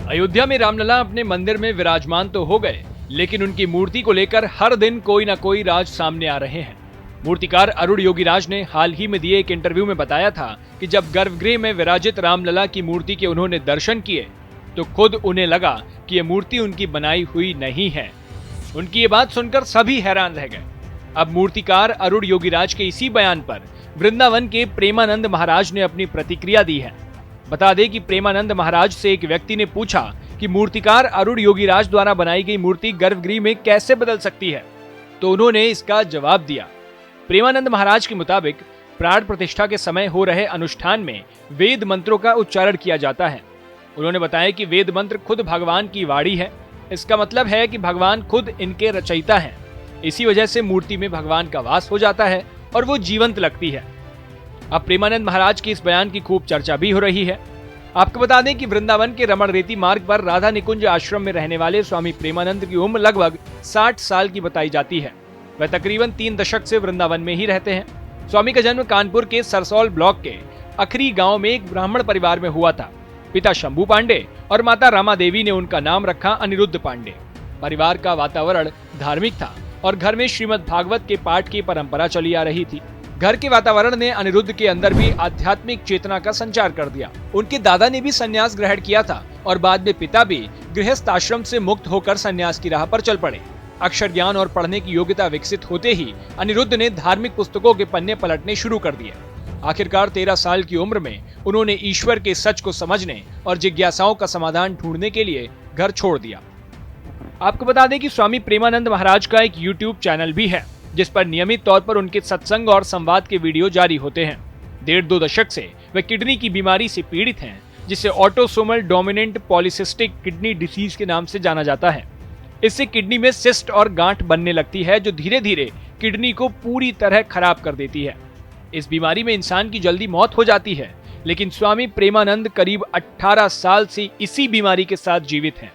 अयोध्या में रामलला अपने मंदिर में विराजमान तो हो गए, लेकिन उनकी मूर्ति को लेकर हर दिन कोई ना कोई राज सामने आ रहे हैं। मूर्तिकार अरुण योगीराज ने हाल ही में दिए एक इंटरव्यू में बताया था कि जब गर्भगृह में विराजित रामलला की मूर्ति के उन्होंने दर्शन किए तो खुद उन्हें लगा कि यह मूर्ति उनकी बनाई हुई नहीं है। उनकी ये बात सुनकर सभी हैरान रह गए। अब मूर्तिकार अरुण योगीराज के इसी बयान पर वृंदावन के प्रेमानंद महाराज ने अपनी प्रतिक्रिया दी है। बता दें कि प्रेमानंद महाराज से एक व्यक्ति ने पूछा कि मूर्तिकार अरुण योगीराज द्वारा बनाई गई मूर्ति गर्भगृह में कैसे बदल सकती है, तो उन्होंने इसका जवाब दिया। प्रेमानंद महाराज के मुताबिक प्राण प्रतिष्ठा के समय हो रहे अनुष्ठान में वेद मंत्रों का उच्चारण किया जाता है। उन्होंने बताया कि वेद मंत्र खुद भगवान की वाणी है। इसका मतलब है कि भगवान खुद इनके रचयिता हैं। इसी वजह से मूर्ति में भगवान का वास हो जाता है और वो जीवंत लगती है। अब प्रेमानंद महाराज की इस बयान की खूब चर्चा भी हो रही है। आपको बता दें कि वृंदावन के रमण रेती मार्ग पर राधा निकुंज आश्रम में रहने वाले स्वामी प्रेमानंद की उम्र लगभग 60 साल की बताई जाती है। वह तकरीबन 3 दशक से वृंदावन में ही रहते हैं। स्वामी का जन्म कानपुर के सरसौल ब्लॉक के अखरी गांव में एक ब्राह्मण परिवार में हुआ था। पिता शंभू पांडे और माता रामा देवी ने उनका नाम रखा अनिरुद्ध पांडे। परिवार का वातावरण धार्मिक था और घर में श्रीमद् भागवत के पाठ की परंपरा चली आ रही थी। घर के वातावरण ने अनिरुद्ध के अंदर भी आध्यात्मिक चेतना का संचार कर दिया। उनके दादा ने भी संन्यास ग्रहण किया था और बाद में पिता भी गृहस्थ आश्रम से मुक्त होकर संन्यास की राह पर चल पड़े। अक्षर ज्ञान और पढ़ने की योग्यता विकसित होते ही अनिरुद्ध ने धार्मिक पुस्तकों के पन्ने पलटने शुरू कर दिए। आखिरकार 13 साल की उम्र में उन्होंने ईश्वर के सच को समझने और जिज्ञासाओं का समाधान ढूंढने के लिए घर छोड़ दिया। आपको बता दें कि स्वामी प्रेमानंद महाराज का एक YouTube चैनल भी है, जिस पर नियमित तौर पर उनके सत्संग और संवाद के वीडियो जारी होते हैं। 1.5-2 दशक से वे किडनी की बीमारी से पीड़ित हैं, जिसे autosomal dominant polycystic kidney disease के नाम से जाना जाता है। इससे किडनी में सिस्ट और गांठ बनने लगती है, जो धीरे धीरे किडनी को पूरी तरह खराब कर देती है। इस बीमारी में इंसान की जल्दी मौत हो जाती है, लेकिन स्वामी प्रेमानंद करीब 18 साल से इसी बीमारी के साथ जीवित हैं।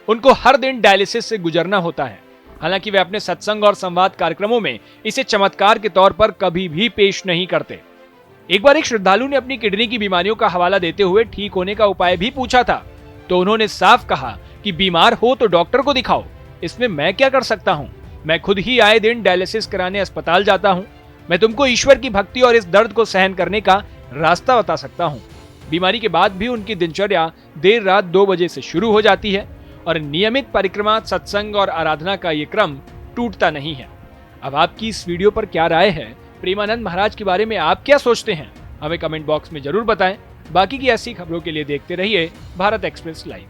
उनको हर दिन डायलिसिस से गुजरना होता है। हालांकि वे अपने सत्संग और संवाद कार्यक्रमों में इसे चमत्कार के तौर पर कभी भी पेश नहीं करते। एक बार एक श्रद्धालु ने अपनी किडनी की बीमारियों का हवाला देते हुए ठीक होने का उपाय भी पूछा था, तो उन्होंने साफ कहा कि बीमार हो तो डॉक्टर को दिखाओ, इसमें मैं क्या कर सकता हूँ। मैं खुद ही आए दिन डायलिसिस कराने अस्पताल जाता हूँ। मैं तुमको ईश्वर की भक्ति और इस दर्द को सहन करने का रास्ता बता सकता हूँ। बीमारी के बाद भी उनकी दिनचर्या देर रात 2 बजे से शुरू हो जाती है और नियमित परिक्रमा, सत्संग और आराधना का ये क्रम टूटता नहीं है। अब आपकी इस वीडियो पर क्या राय है? प्रेमानंद महाराज के बारे में आप क्या सोचते हैं? हमें कमेंट बॉक्स में जरूर बताएं। बाकी की ऐसी खबरों के लिए देखते रहिए भारत एक्सप्रेस लाइव।